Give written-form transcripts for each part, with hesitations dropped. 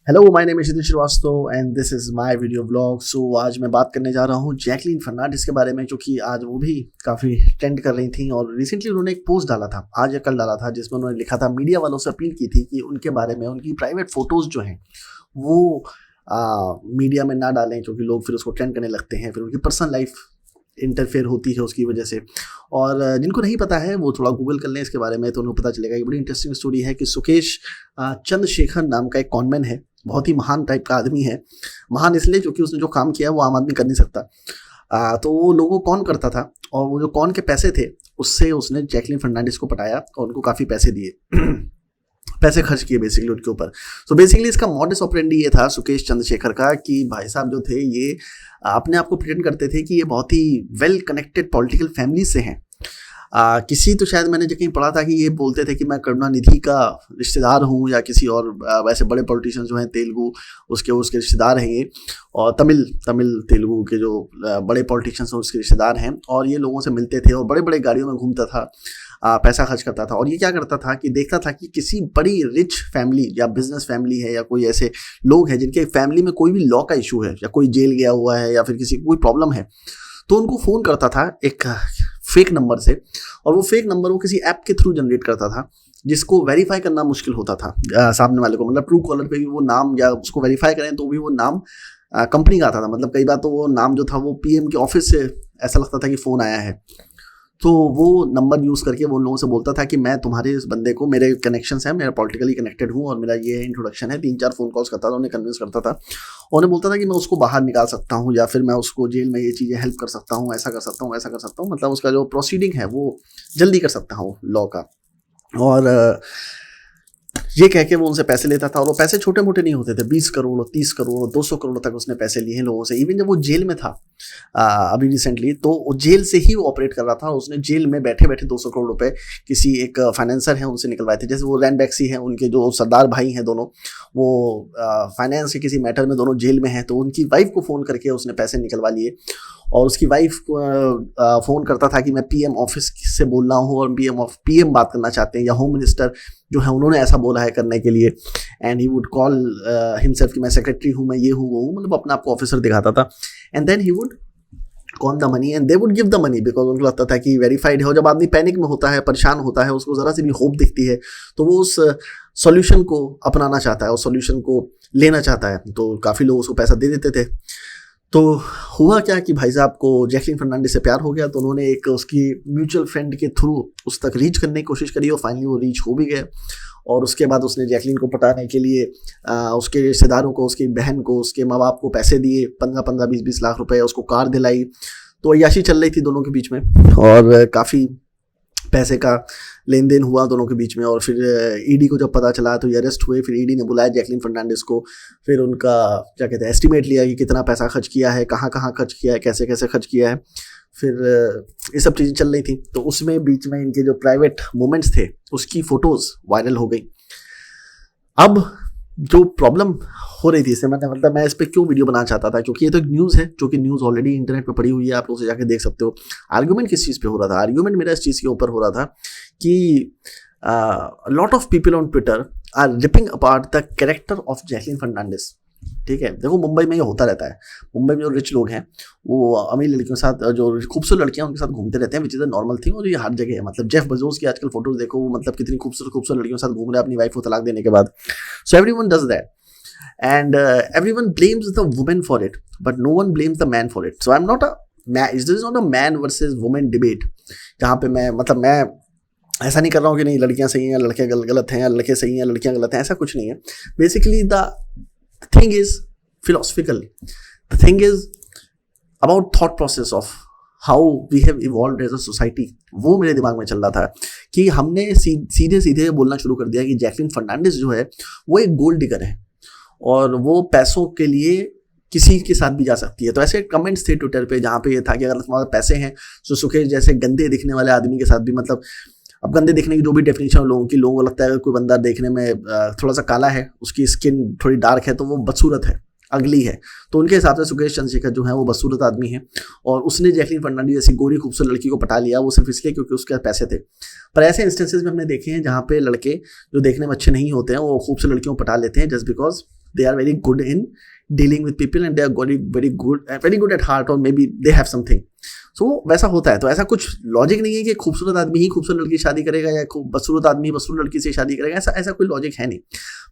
Hello, my name is Nitin Shrivastava and this is my video blog. So आज मैं बात करने जा रहा हूँ जैकलीन फर्नांडिस के बारे में, जो कि आज वो भी काफ़ी ट्रेंड कर रही थी। और रिसेंटली उन्होंने एक पोस्ट डाला था, आज या कल डाला था, जिसमें उन्होंने लिखा था, मीडिया वालों से अपील की थी कि उनके बारे में उनकी प्राइवेट फ़ोटोज़ जो हैं वो मीडिया में ना डालें, क्योंकि लोग फिर उसको ट्रेंड करने लगते हैं, फिर उनकी पर्सनल लाइफ इंटरफेयर होती है उसकी वजह से। और जिनको नहीं पता है वो थोड़ा गूगल कर लें इसके बारे में, तो उन्हें पता चलेगा। ये बड़ी इंटरेस्टिंग स्टोरी है कि सुकेश चंद्रशेखर नाम का एक कॉनमैन है, बहुत ही महान टाइप का आदमी है। महान इसलिए क्योंकि उसने जो काम किया वो आम आदमी कर नहीं सकता। तो वो लोगों को कौन करता था, और वो जो कौन के पैसे थे उससे उसने जैकलीन फर्नांडिस को पटाया और उनको काफ़ी पैसे दिए पैसे खर्च किए बेसिकली उनके ऊपर। सो बेसिकली इसका मॉडस ऑपरेंडी ये था सुकेश चंद्रशेखर का कि भाई साहब जो थे ये अपने आप को प्रेजेंट करते थे कि ये बहुत ही वेल कनेक्टेड पॉलिटिकल फैमिली से हैं। किसी तो शायद मैंने कहीं पढ़ा था कि ये बोलते थे कि मैं करुणानिधि का रिश्तेदार हूँ, या किसी और वैसे बड़े पॉलिटिशियंस जो हैं तेलुगु उसके रिश्तेदार हैं ये, और तमिल तेलुगु के जो बड़े पॉलिटिशियंस हैं उसके रिश्तेदार हैं। और ये लोगों से मिलते थे और बड़े बड़े गाड़ियों में घूमता था, पैसा खर्च करता था। और ये क्या करता था कि देखता था कि किसी बड़ी रिच फैमिली या बिजनेस फैमिली है, या कोई ऐसे लोग हैं जिनके फैमिली में कोई भी लॉ का इशू है, या कोई जेल गया हुआ है, या फिर किसी को कोई प्रॉब्लम है, तो उनको फ़ोन करता था एक फेक नंबर से। और वो फेक नंबर वो किसी ऐप के थ्रू जनरेट करता था, जिसको वेरीफाई करना मुश्किल होता था सामने वाले को। मतलब ट्रू कॉलर पे भी वो नाम, या उसको वेरीफाई करें तो भी वो नाम कंपनी का आता था। मतलब कई बार तो वो नाम जो था वो पीएम के ऑफिस से ऐसा लगता था कि फ़ोन आया है। तो वो नंबर यूज़ करके वो लोगों से बोलता था कि मैं तुम्हारे इस बंदे को, मेरे कनेक्शंस हैं, मैं पॉलिटिकली कनेक्टेड हूँ और मेरा ये इंट्रोडक्शन है। 3-4 फ़ोन कॉल्स करता था, उन्हें कन्विंस करता था, और उन्हें बोलता था कि मैं उसको बाहर निकाल सकता हूँ, या फिर मैं उसको जेल में ये चीज़ें हेल्प कर सकता हूँ, ऐसा कर सकता हूँ, ऐसा कर सकता हूँ। मतलब उसका जो प्रोसीडिंग है वो जल्दी कर सकता हूँ लॉ का। और ये कह के वो उनसे पैसे लेता था, और वो पैसे छोटे मोटे नहीं होते थे। 20 करोड़, 30 करोड़, 200 करोड़ तक उसने पैसे लिए हैं लोगों से। इवन जब वो जेल में था अभी रिसेंटली, तो वो जेल से ही वो ऑपरेट कर रहा था, और उसने जेल में बैठे बैठे 200 करोड़ रुपए किसी एक फाइनेंसर हैं उनसे निकलवाए थे। जैसे वो रैन बैक्सी हैं, उनके जो सरदार भाई हैं दोनों, वो फाइनेंस के किसी मैटर में दोनों जेल में हैं, तो उनकी वाइफ को फ़ोन करके उसने पैसे निकलवा लिए। और उसकी वाइफ को फ़ोन करता था कि मैं पीएम ऑफिस से बोल रहा हूँ, और पीएम बात करना चाहते हैं, या होम मिनिस्टर जो है उन्होंने ऐसा बोला है करने के लिए। And he would call himself कि मैं सेक्रेटरी हूँ, मैं ये हूँ वो हूँ, मतलब अपना आपको ऑफिसर दिखाता था। And then he would call the money and they would give the money, because उनको लगता था कि वेरीफाइड है। और जब आदमी पैनिक में होता है, परेशान होता है, उसको ज़रा सी भी होप दिखती है, तो वो उस सॉल्यूशन को अपनाना चाहता है, उस सॉल्यूशन को लेना चाहता है। तो काफ़ी लोग उसको पैसा दे देते थे। तो हुआ क्या कि भाई साहब को जैकलीन फर्नांडिस से प्यार हो गया, तो उन्होंने एक उसकी म्यूचुअल फ्रेंड के थ्रू उस तक रीच करने की कोशिश करी, और फाइनली वो रीच हो भी गए। और उसके बाद उसने जैकलीन को पटाने के लिए उसके रिश्तेदारों को, उसकी बहन को, उसके माँ बाप को पैसे दिए, 15-15, 20-20 लाख रुपए, उसको कार दिलाई। तो अय्याशी चल रही थी दोनों के बीच में, और काफ़ी पैसे का लेन देन हुआ दोनों के बीच में। और फिर ईडी को जब पता चला तो ये अरेस्ट हुए। फिर ईडी ने बुलाया जैकलीन फर्नांडिस को, फिर उनका क्या कहते हैं एस्टिमेट लिया कि कितना पैसा खर्च किया है, कहाँ कहाँ खर्च किया है, कैसे कैसे खर्च किया है। फिर ये सब चीज़ें चल रही थी, तो उसमें बीच में इनके जो प्राइवेट मोमेंट्स थे उसकी फ़ोटोज़ वायरल हो गई। अब जो प्रॉब्लम हो रही थी इससे, मतलब मैं इस पर क्यों वीडियो बनाना चाहता था, क्योंकि ये तो एक न्यूज़ है, जो कि न्यूज़ ऑलरेडी इंटरनेट पे पड़ी हुई है, आप लोग उसे जाके देख सकते हो। आर्ग्यूमेंट किस चीज़ पे हो रहा था? आर्ग्यूमेंट मेरा इस चीज़ के ऊपर हो रहा था कि lot of people on Twitter are ripping apart the character of Jacqueline Fernandez. ठीक है, देखो मुंबई में ये होता रहता है। मुंबई में जो रिच लोग हैं वो अमीर लड़कियों के साथ, जो खूबसूरत लड़कियां उनके साथ घूमते रहते हैं, which is a normal thing, और ये हर जगह है। मतलब जेफ बेजोस की आजकल फोटोज देखो, वो मतलब कितनी खूबसूरत लड़कियों के साथ घूम रहे हैं अपनी वाइफ को तलाक देने के बाद। So everyone does that, and everyone blames the woman for it, but no one blames the man for it. So I'm not a man, this is not a man versus woman debate, जहाँ पे मैं ऐसा नहीं कर रहा हूँ कि नहीं लड़कियाँ सही हैं, लड़के गलत हैं, या लड़के सही हैं, लड़कियाँ गलत हैं, ऐसा कुछ नहीं है। Basically the thing is philosophical, the thing is about thought process of how we have evolved as a society. वो मेरे दिमाग में चल रहा था कि हमने सीधे सीधे बोलना शुरू कर दिया कि जैकलीन फर्नांडिस जो है वो एक गोल्ड डिगर है, और वो पैसों के लिए किसी के साथ भी जा सकती है। तो ऐसे कमेंट्स थे ट्विटर पे, जहाँ पे ये था कि अगर तुम्हारे पैसे हैं तो सुकेश जैसे गंदे दिखने वाले आदमी के साथ भी, मतलब अब गंदे दिखने की जो भी डेफिनेशन है लोगों को लगता है अगर कोई बंदा देखने में थोड़ा सा काला है, उसकी स्किन थोड़ी डार्क है, तो वो बदसूरत है, अगली है। तो उनके हिसाब से सुकेश चंद्रशेखर जो है वो बदसूरत आदमी है, और उसने जैकलीन फर्नांडिस जैसी गोरी खूबसूरत लड़की को पटा लिया, वो सिर्फ इसलिए क्योंकि उसके पैसे थे। पर ऐसे इंस्टेंसेस में हमने देखे हैं जहाँ पे लड़के जो देखने में अच्छे नहीं होते हैं वो खूबसूरत लड़कियों को पटा लेते हैं just because they are very good in dealing with people and they are very good at heart or maybe they have something. So वैसा होता है. तो ऐसा कुछ लॉजिक नहीं है कि खूबसूरत आदमी ही खूबसूरत लड़की शादी करेगा या बदसूरत आदमी बदसूरत लड़की से शादी करेगा. ऐसा कोई लॉजिक है नहीं.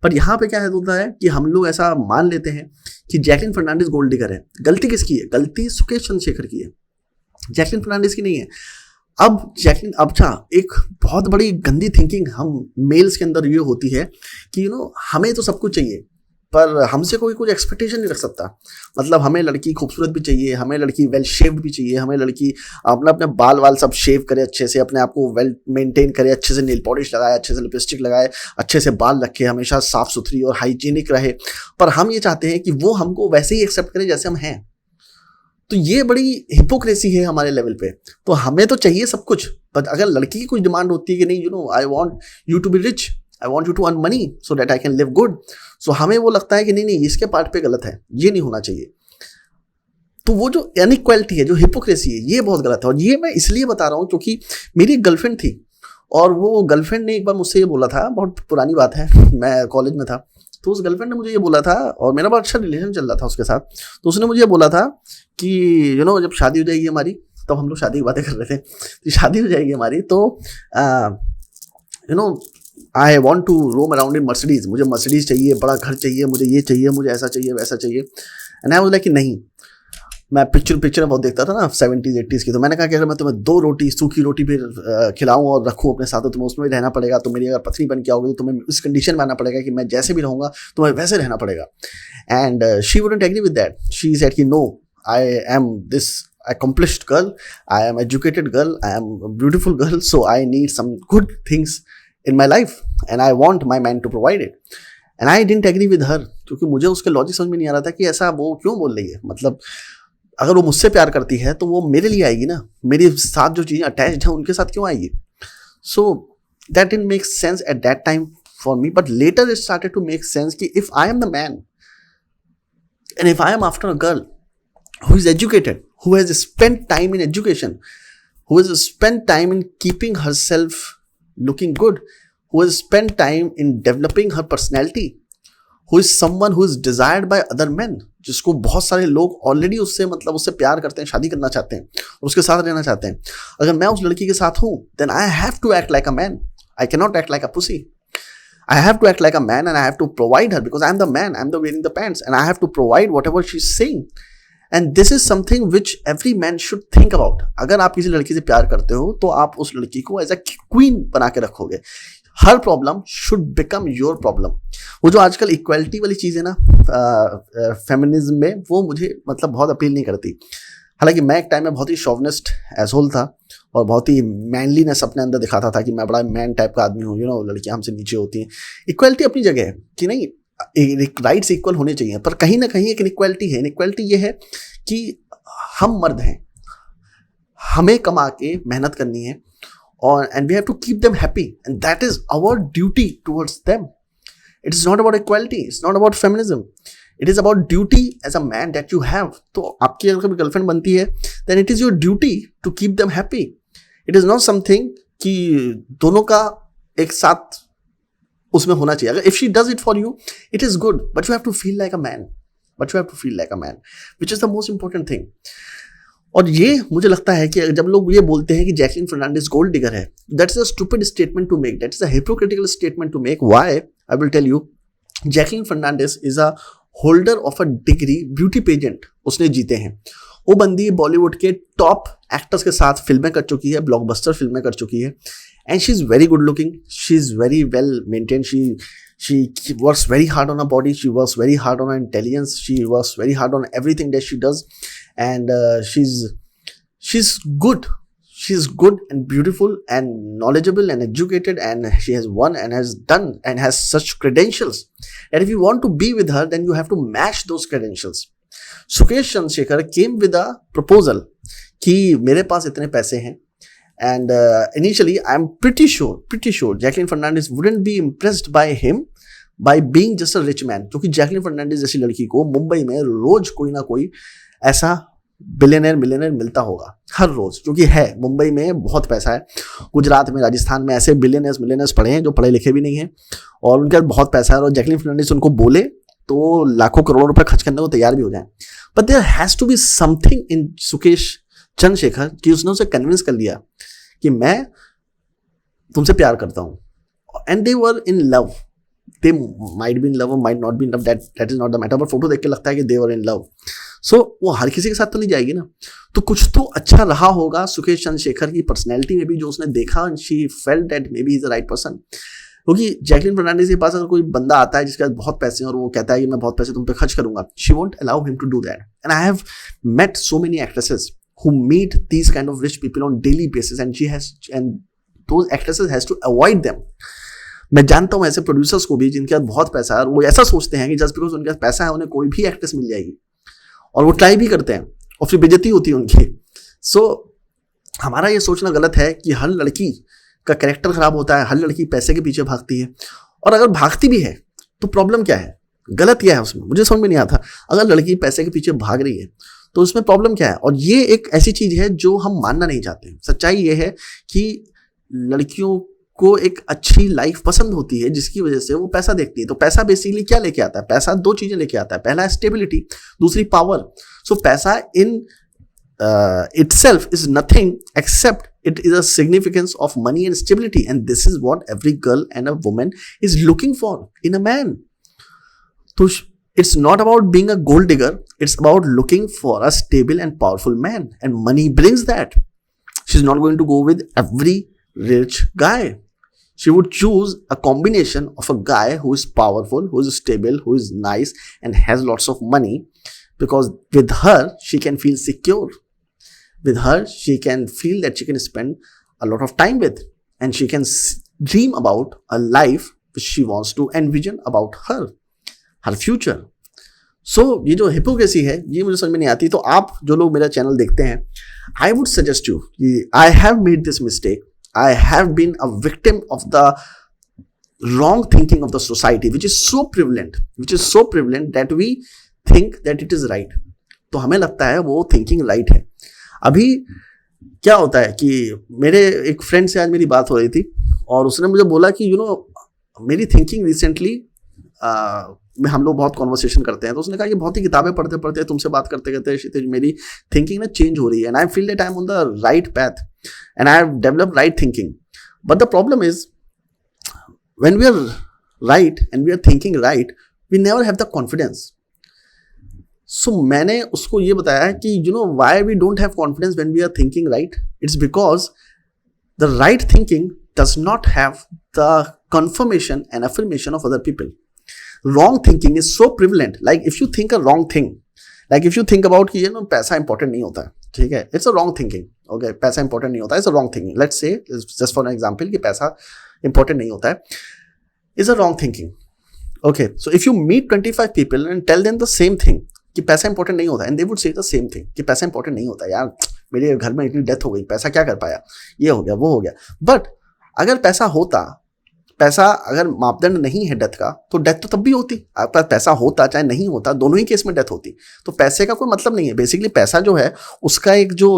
पर यहाँ पे क्या होता है कि हम लोग ऐसा मान लेते हैं कि जैकलिन फर्नांडिस गोल्ड डिगर है. गलती किसकी है? गलती सुकेश चंद्रशेखर की है, जैकलिन फर्नांडिस की नहीं है. अब एक बहुत बड़ी गंदी थिंकिंग हम मेल्स के अंदर ये होती है कि हमें तो सब कुछ चाहिए पर हमसे कोई कुछ एक्सपेक्टेशन नहीं रख सकता. मतलब हमें लड़की खूबसूरत भी चाहिए, हमें लड़की वेल शेव्ड भी चाहिए, हमें लड़की अपने बाल सब शेव करे अच्छे से, अपने आप को वेल मेंटेन करे, अच्छे से नेल पॉलिश लगाए, अच्छे से लिपस्टिक लगाए, अच्छे से बाल रखे, हमेशा साफ सुथरी और हाइजीनिक रहे. पर हम ये चाहते हैं कि वो हमको वैसे ही एक्सेप्ट करे जैसे हम हैं. तो ये बड़ी हिपोक्रेसी है हमारे लेवल पे. तो हमें तो चाहिए सब कुछ, पर अगर लड़की की कुछ डिमांड होती है कि नहीं I want you to be rich, I want you to earn money so that I can live good, so हमें वो लगता है कि नहीं इसके पार्ट पे गलत है, ये नहीं होना चाहिए. तो वो जो इनइक्वालिटी है, जो हिपोक्रेसी है, ये बहुत गलत है. और ये मैं इसलिए बता रहा हूँ क्योंकि मेरी एक गर्लफ्रेंड थी और वो गर्लफ्रेंड ने एक बार मुझसे ये बोला था, बहुत पुरानी बात है, मैं कॉलेज में था. तो उस गर्लफ्रेंड ने मुझे ये बोला था और मेरा बहुत अच्छा रिलेशन चल रहा था उसके साथ. तो उसने मुझे ये बोला था कि जब शादी हो जाएगी हमारी, तब हम लोग शादी की बातें कर रहे थे, तो शादी हो जाएगी हमारी तो I want to roam around in Mercedes, मुझे मर्सिडीज चाहिए, बड़ा घर चाहिए, मुझे ये चाहिए, मुझे ऐसा चाहिए वैसा चाहिए. एंड आई वाज लाइक कि नहीं. मैं पिक्चर बहुत देखता था ना 70s 80s की. तो मैंने कहा कि अगर मैं तुम्हें 2 रोटी सूखी रोटी भी खिलाऊं और रखूं अपने साथ, तो तुम्हें उसमें भी रहना पड़ेगा. तो मेरी अगर पत्नी बन के आओगे तो तुम्हें इस कंडीशन में आना पड़ेगा कि मैं जैसे भी रहूँगा तुम्हें वैसे रहना पड़ेगा. And she wouldn't agree with that. She said कि no, I am this accomplished girl, I am educated girl, I am a beautiful girl, so I need some good things in my life and I want my man to provide it. And I didn't agree with her क्योंकि मुझे उसके logic समझ में नहीं आ रहा था कि ऐसा वो क्यों बोल रही है. मतलब अगर वो मुझसे प्यार करती है तो वो मेरे लिए आएगी ना, मेरे साथ जो चीज़ें अटैच्ड हैं उनके साथ क्यों आएगी. So that didn't make sense at that time for me, but later it started to make sense कि if I am the man and if I am after a girl who is educated, who has spent time in education, who has spent time in keeping herself looking good, who has spent time in developing her personality, who is someone who is desired by other men, जिसको बहुत सारे लोग already उससे प्यार करते हैं, शादी करना चाहते हैं और उसके साथ रहना चाहते हैं. अगर मैं उस लड़की के साथ हूँ then I have to act like a man. I cannot act like a pussy. I have to act like a man and I have to provide her because I am the man, I am the wearing the pants and I have to provide whatever she's saying. And this is something which every man should think about. अगर आप किसी लड़की से प्यार करते हो तो आप उस लड़की को एज अ क्वीन बना के रखोगे. हर problem should become your problem. वो जो आजकल इक्वालिटी वाली चीज़ है ना फेमिनिज्म में, वो मुझे मतलब बहुत अपील नहीं करती. हालांकि मैं एक टाइम में बहुत ही शॉवनिस्ट एसहोल था और बहुत ही मैनलीनेस अपने अंदर दिखाता था कि मैं बड़ा मैन टाइप का आदमी हूँ, लड़कियाँ हमसे नीचे होती हैं. इक्वालिटी अपनी जगह है कि नहीं, राइट्स इक्वल होने चाहिए, पर कहीं ना कहीं एक इनइक्वालिटी है. इनइक्वालिटी ये है कि हम मर्द हैं, हमें कमा के मेहनत करनी है और and we have to keep them happy and that is our duty towards them. It is not about equality, it's not about feminism, it is about duty as a man that you have. तो आपकी अगर कभी girlfriend बनती है then it is your duty to keep them happy. It is not something कि दोनों का एक साथ उसमें होना चाहिए. अगर if she does it for you it is good, but you have to feel like a man, which is the most important thing. और ये मुझे लगता है कि जब लोग ये बोलते हैं कि जैकलिन फर्नांडिस गोल्ड डिगर है, that is a stupid statement to make, that is a hypocritical statement to make. Why? I will tell you. Jacqueline Fernandez is a holder of a degree beauty pageant उसने जीते हैं. वो बंदी बॉलीवुड के टॉप एक्टर्स के साथ फिल्में कर चुकी है, ब्लॉकबस्टर फिल्में कर चुकी है. And she's very good looking, she's very well maintained, she works very hard on her body, she works very hard on her intelligence, she works very hard on everything that she does. And she's good and beautiful and knowledgeable and educated, and she has won and has done and has such credentials that if you want to be with her then you have to match those credentials. Sukesh Chandrasekhar came with a proposal कि मेरे पास इतने पैसे हैं. And initially, I'm pretty sure Jacqueline Fernandez wouldn't be impressed by him by being just a rich man. क्योंकि Jacqueline Fernandez जैसी लड़की को मुंबई में रोज कोई ना कोई ऐसा मिलियनर मिलता होगा हर रोज, क्योंकि है मुंबई में बहुत पैसा है. गुजरात में, राजस्थान में ऐसे मिलियनर्स पढ़े हैं जो पढ़े लिखे भी नहीं हैं और उनके बहुत पैसा है. और जैकलिन फर्नांडिस उनको बोले तो वो लाखों करोड़ों रुपए खर्च करने को तैयार भी हो जाए. But there has to be something in Sukesh Chandrashekhar कि उसने उसे कन्विंस कर लिया कि मैं तुमसे प्यार करता हूँ. And they were in love. They might be in love और might not be in love, that is not the matter. But photo देख के लगता है कि दे वर इन लव. सो वो हर किसी के साथ तो नहीं जाएगी ना. तो कुछ तो अच्छा रहा होगा सुकेश चंद्रशेखर की पर्सनैलिटी में भी जो उसने देखा. She felt that may be is the right person. क्योंकि जैकलिन फर्नांडिस के पास अगर कोई बंदा आता है जिसके पास बहुत पैसे हैं और वो कहता है कि मैं बहुत पैसे तुम पे खर्च करूंगा, she won't allow him to do that. And I have met so many actresses who meet these kind of rich people on daily basis and those actresses has to avoid them. मैं जानता हूँ ऐसे producers को भी जिनके पास बहुत पैसा है और वो ऐसा सोचते हैं कि जस्ट बिकॉज उनके पास पैसा है उन्हें कोई भी एक्ट्रेस मिल जाएगी, और वो ट्राई भी करते हैं और फिर बेइज्जती होती है उनकी. सो हमारा ये सोचना गलत है कि हर लड़की का कैरेक्टर खराब होता है, हर लड़की पैसे के पीछे भागती है. और अगर भागती भी है तो प्रॉब्लम क्या है, गलत क्या है उसमें, मुझे समझ में नहीं आता. अगर लड़की पैसे के पीछे भाग रही है तो उसमें प्रॉब्लम क्या है. और ये एक ऐसी चीज है जो हम मानना नहीं चाहते. सच्चाई ये है कि लड़कियों को एक अच्छी लाइफ पसंद होती है जिसकी वजह से वो पैसा देखती है. तो पैसा बेसिकली क्या लेके आता है, पैसा दो चीजें लेके आता है. पहला है स्टेबिलिटी, दूसरी पावर. सो पैसा इन itself is nothing except it is a significance of money and stability, and this is what every girl and a woman is looking for in a man. So it's not about being a gold digger, it's about looking for a stable and powerful man, and money brings that. She's not going to go with every rich guy. She would choose a combination of a guy who is powerful, who is stable, who is nice and has lots of money, because with her she can feel secure. With her she can feel that she can spend a lot of time with, and she can dream about a life which she wants to envision about her future. So ये जो hypocrisy है ये मुझे समझ में नहीं आती. तो आप जो लोग मेरा चैनल देखते हैं, I would suggest you, I have made this mistake. I have been a victim of the wrong thinking of the society, which is so prevalent that we think that it is right. तो हमें लगता है वो thinking right है. अभी क्या होता है कि मेरे एक फ्रेंड से आज मेरी बात हो रही थी और उसने मुझे बोला कि मेरी थिंकिंग रिसेंटली में हम लोग बहुत कॉन्वर्सेशन करते हैं, तो उसने कहा कि बहुत ही किताबें पढ़ते पढ़ते तुमसे बात करते करते क्षितिज मेरी थिंकिंग ना चेंज हो रही है, and I feel that I am on the right path and I have developed right thinking. But the problem is when we are right and we are thinking right, we never have the confidence. So मैंने उसको ये बताया कि why we don't have confidence when we are thinking right. It's because the right thinking does not have the confirmation and affirmation of other people. Wrong thinking is so prevalent. Like if you think a wrong thing, like if you think about कि पैसा important नहीं होता है, ठीक है, it's a wrong thinking. Okay, पैसा important नहीं होता है, it's a wrong thinking. Let's say just for an example कि पैसा important नहीं होता है, is a wrong thinking. Okay, so if you meet 25 people and tell them the same thing कि पैसा important नहीं होता है, and they would say the same thing कि पैसा important नहीं होता यार, मेरे घर में इतनी डेथ हो गई, पैसा क्या कर पाया, ये हो गया वो हो गया. बट अगर पैसा होता, पैसा अगर मापदंड नहीं है डेथ का, तो डेथ तो तब भी होती. आपका पैसा होता चाहे नहीं होता, दोनों ही केस में डेथ होती. तो पैसे का कोई मतलब नहीं है. बेसिकली पैसा जो है उसका एक जो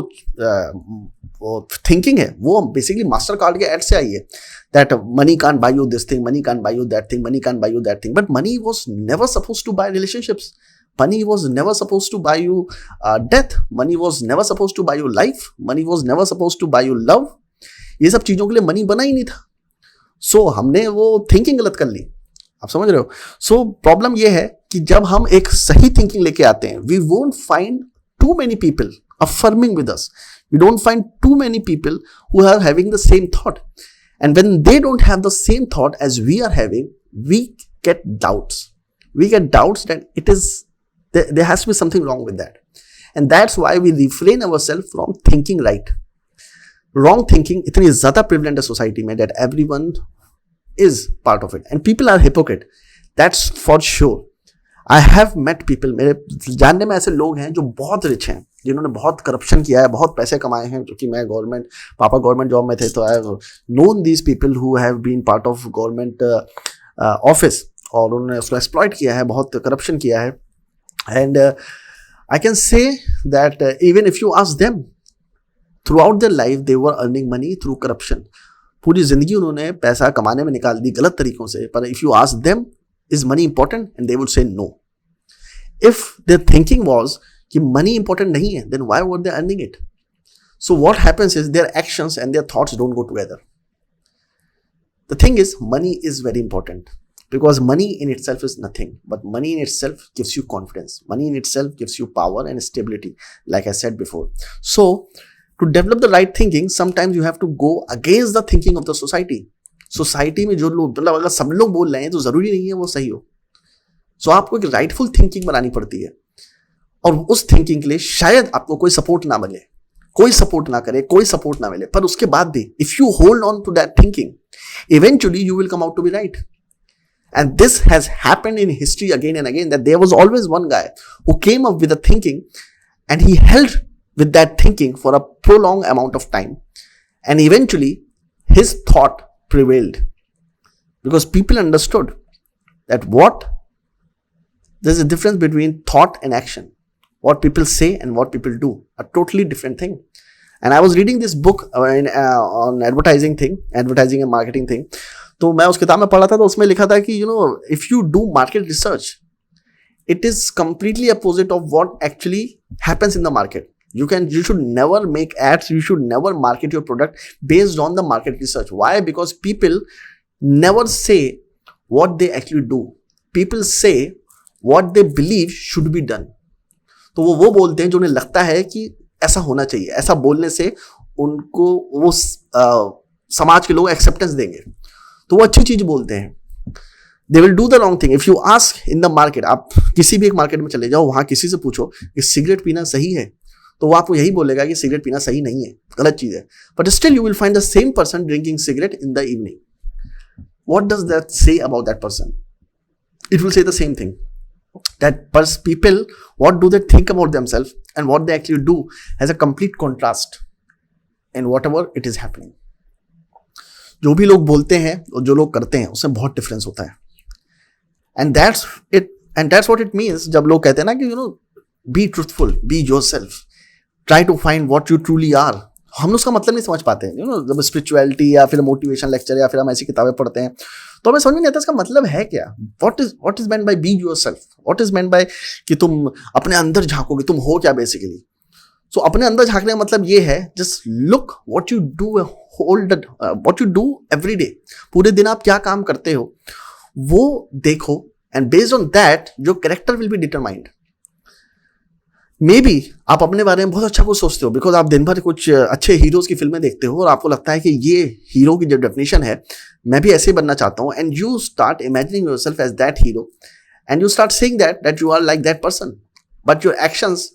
थिंकिंग है वो बेसिकली मास्टर कार्ड के एड से आई है, that money can't buy you this thing, money can't buy you that thing, money can't buy you that thing. But money was never supposed to buy relationships. Money was never supposed to buy you death. Money was never supposed to buy you life. Money was never supposed to buy you love. ये सब चीजों के लिए money बना ही नहीं था. सो हमने वो थिंकिंग गलत कर ली. आप समझ रहे हो? सो प्रॉब्लम ये है कि जब हम एक सही थिंकिंग लेके आते हैं, we won't find too many people affirming with us. We don't find too many people who are having the same thought. And when they don't have the same thought as we are having, we get doubts. We get doubts that it is there has to be something wrong with that. And that's why we refrain ourselves from thinking right. Wrong thinking इतनी ज़्यादा prevalent है society में that everyone is part of it. And people are hypocrite. That's for sure. I have met people, मेरे जानने में ऐसे लोग हैं जो बहुत रिच हैं, जिन्होंने बहुत करप्शन किया है, बहुत पैसे कमाए हैं. क्योंकि मैं पापा गवर्नमेंट जॉब में थे, तो I have known these people who have been part of government office, और उन्होंने उसको एक्सप्लॉइट किया है, बहुत करप्शन किया है. And I can say that even if you ask them, throughout their life they were earning money through corruption. पूरी जिंदगी उन्होंने पैसा कमाने में निकाल दी गलत तरीकों से. पर if you ask them, is money important? And they would say no. If their thinking was कि money important नहीं है, then why were they earning it? So what happens is their actions and their thoughts don't go together. The thing is, money is very important because money in itself is nothing, but money in itself gives you confidence. Money in itself gives you power and stability, like I said before. So to develop the right thinking, sometimes you have to go against the thinking of the society. Society में जो लोग, मतलब अगर सब लोग बोल रहे हैं तो जरूरी नहीं है वो सही हो. सो आपको एक राइटफुल थिंकिंग बनानी पड़ती है, और उस थिंकिंग के लिए शायद आपको कोई सपोर्ट ना मिले, कोई सपोर्ट ना करे, कोई सपोर्ट ना मिले, पर उसके बाद भी if you hold on to that thinking, eventually you will come out to be right. And this has happened in history again and again, that there was always one guy who came up with a thinking and he held with that thinking for a prolonged amount of time, and eventually his thought prevailed because people understood that there's a difference between thought and action. What people say and what people do are totally different thing. And I was reading this book on advertising and marketing thing. तो मैं उस किताब में पढ़ा था, तो उसमें लिखा था कि if you do market research, it is completely opposite of what actually happens in the market. You should never make ads, you should never market your product based on the market research. Why? Because people never say what they actually do. People say what they believe should be done. तो वो बोलते हैं जो उन्हें लगता है कि ऐसा होना चाहिए. ऐसा बोलने से उनको वो समाज के लोग एक्सेप्टेंस देंगे, तो वो अच्छी चीज बोलते हैं. They will do the wrong thing. If you ask in the market, आप किसी भी एक मार्केट में चले जाओ, वहां किसी से पूछो कि सिगरेट पीना सही है, तो वो आपको यही बोलेगा कि सिगरेट पीना सही नहीं है, गलत चीज है. But still you will find the same person drinking cigarette in the evening. What does that say about that person? It will say the same thing. That people, what do they think about themselves and what they actually do has a complete contrast in whatever it is happening. जो भी लोग बोलते हैं और जो लोग करते हैं उसमें बहुत डिफरेंस होता है. And that's what it means जब लोग कहते हैं ना कि be truthful, be yourself, try to find what you truly are. हम उसका मतलब नहीं समझ पाते हैं. जब स्पिरिचुअलिटी या फिर मोटिवेशन लेक्चर या फिर हम ऐसी किताबें पढ़ते हैं तो हमें समझ में नहीं आता इसका मतलब है क्या. What is meant by be yourself, what is meant by कि तुम अपने अंदर झांकोगे, तुम हो क्या बेसिकली. सो अपने अंदर झांकने का मतलब ये है, just look what you do every day. पूरे दिन आप क्या काम करते हो वो देखो, and based on that your character will be determined. May be आप अपने बारे में बहुत अच्छा कुछ सोचते हो बिकॉज आप दिन भर कुछ अच्छे हीरोज की फिल्में देखते हो और आपको लगता है कि ये हीरो की जो डेफिनेशन है मैं भी ऐसे ही बनना चाहता हूँ, and you start imagining yourself as that hero and you start saying that you are like that person, but your actions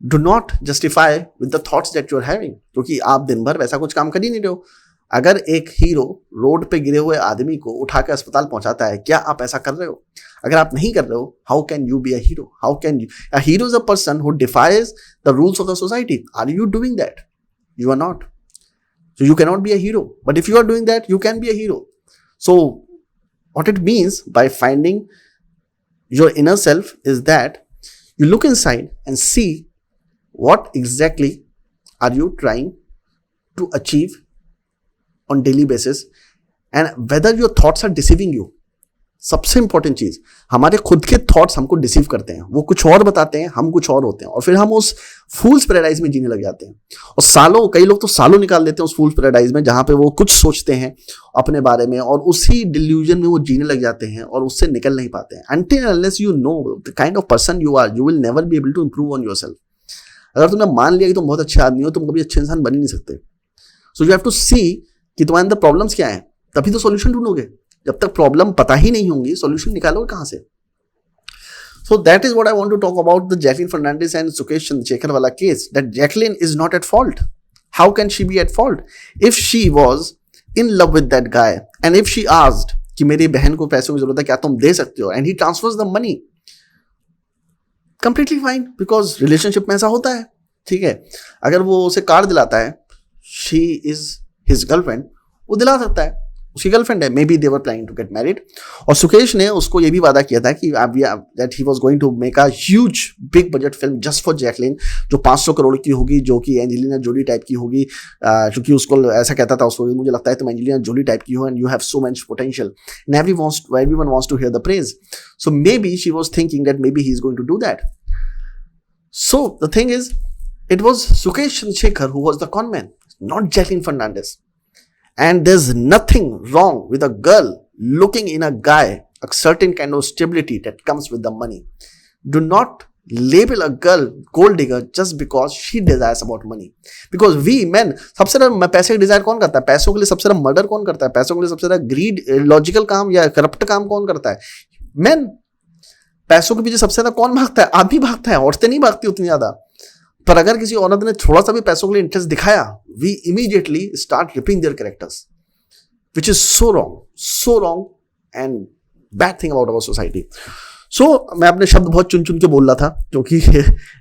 do not justify with the thoughts that you are having, क्योंकि आप दिन भर वैसा कुछ काम कर ही नहीं रहे हो. अगर एक हीरो रोड पे गिरे हुए आदमी को उठा के अस्पताल पहुंचाता है, क्या आप ऐसा कर रहे हो? अगर आप नहीं कर रहे हो, how can you be a hero? How can you? A hero is a person who defies the rules of the society. Are you doing that? You are not. So you cannot be a hero. But if you are doing that, you can be a hero. So what it means by finding your inner self is that you look inside and see what exactly are you trying to achieve on daily basis and whether your thoughts are deceiving you. सबसे important चीज, हमारे खुद के thoughts हमको deceive करते हैं. वो कुछ और बताते हैं, हम कुछ और होते हैं, और फिर हम उस फूल्स पैराडाइज में जीने लग जाते हैं. और कई लोग तो सालों निकाल देते हैं उस फूल्स पैराडाइज में, जहां पे वो कुछ सोचते हैं अपने बारे में और उसी डिल्यूजन में वो जीने लग जाते हैं और उससे निकल नहीं पाते हैं. Until unless you know the kind of person you are, you will never be able to improve on yourself. अगर तुमने मान लिया कि तुम बहुत अच्छे आदमी हो, तुम कभी अच्छे इंसान बन ही नहीं सकते. सो यू हैव टू सी कि तुम्हारे अंदर प्रॉब्लम्स क्या है, तभी तो सॉल्यूशन ढूंढोगे. जब तक प्रॉब्लम पता ही नहीं होंगी, सॉल्यूशन निकालोगे कहां से? So that is what I want to talk about the Jacqueline Fernandez and Sukesh Chandrasekhar wala case, that Jacqueline is not at fault. How can she be at fault? If she was in love with that guy and if she asked कि मेरी बहन को पैसों की जरूरत है, क्या तुम दे सकते हो, and he transfers the money, completely fine, because relationship में ऐसा होता है. ठीक है, अगर वो उसे कार दिलाता है, she is his girlfriend, वो दिला सकता है, उसकी गर्लफ्रेंड है, maybe they were planning to get married. और सुकेश ने उसको ये भी वादा किया था कि that he was going to make a huge big budget film just for Jacqueline, जो 500 करोड़ की होगी, जो कि एंजेलिना जोली टाइप की होगी, क्योंकि उसको ऐसा कहता था उसको, मुझे लगता है तुम एंजेलिना जोली टाइप की हो and you have so much potential and everyone wants to hear the praise. So maybe she was thinking that maybe he's going to do that. So the thing is, it was Sukesh Chandrasekhar who was the conman, not Jacqueline Fernandez. And there's nothing wrong with a girl looking in a guy a certain kind of stability that comes with the money. Do not label a girl gold digger just because she desires about money. Because we men, सबसे ज्यादा पैसे का Dzire कौन करता है? पैसों के लिए सबसे ज्यादा मर्डर कौन करता है? पैसों के लिए सबसे ज्यादा ग्रीड, लॉजिकल काम या करप्ट काम कौन करता है? मैन। पैसों के पीछे सबसे ज्यादा कौन भागता है? आदमी भागता है, औरतें नहीं भागती उतनी ज्यादा। पर अगर किसी औरत ने थोड़ा सा भी पैसों के लिए इंटरेस्ट दिखाया, we immediately start ripping their characters, which is so wrong and bad thing about our society. So मैं अपने शब्द बहुत चुन चुन के बोल रहा था, क्योंकि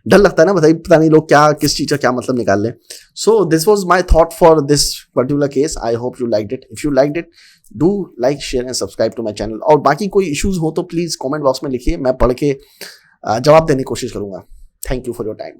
डर लगता है ना, बताइए पता नहीं लोग क्या किस चीज का क्या मतलब निकाल लें। So this was my thought for this particular case. I hope you liked it. If you liked it, do like, share and subscribe to my channel. और बाकी कोई इश्यूज हो तो प्लीज कॉमेंट बॉक्स में लिखिए, मैं पढ़ के जवाब देने की कोशिश करूंगा। Thank you for your time.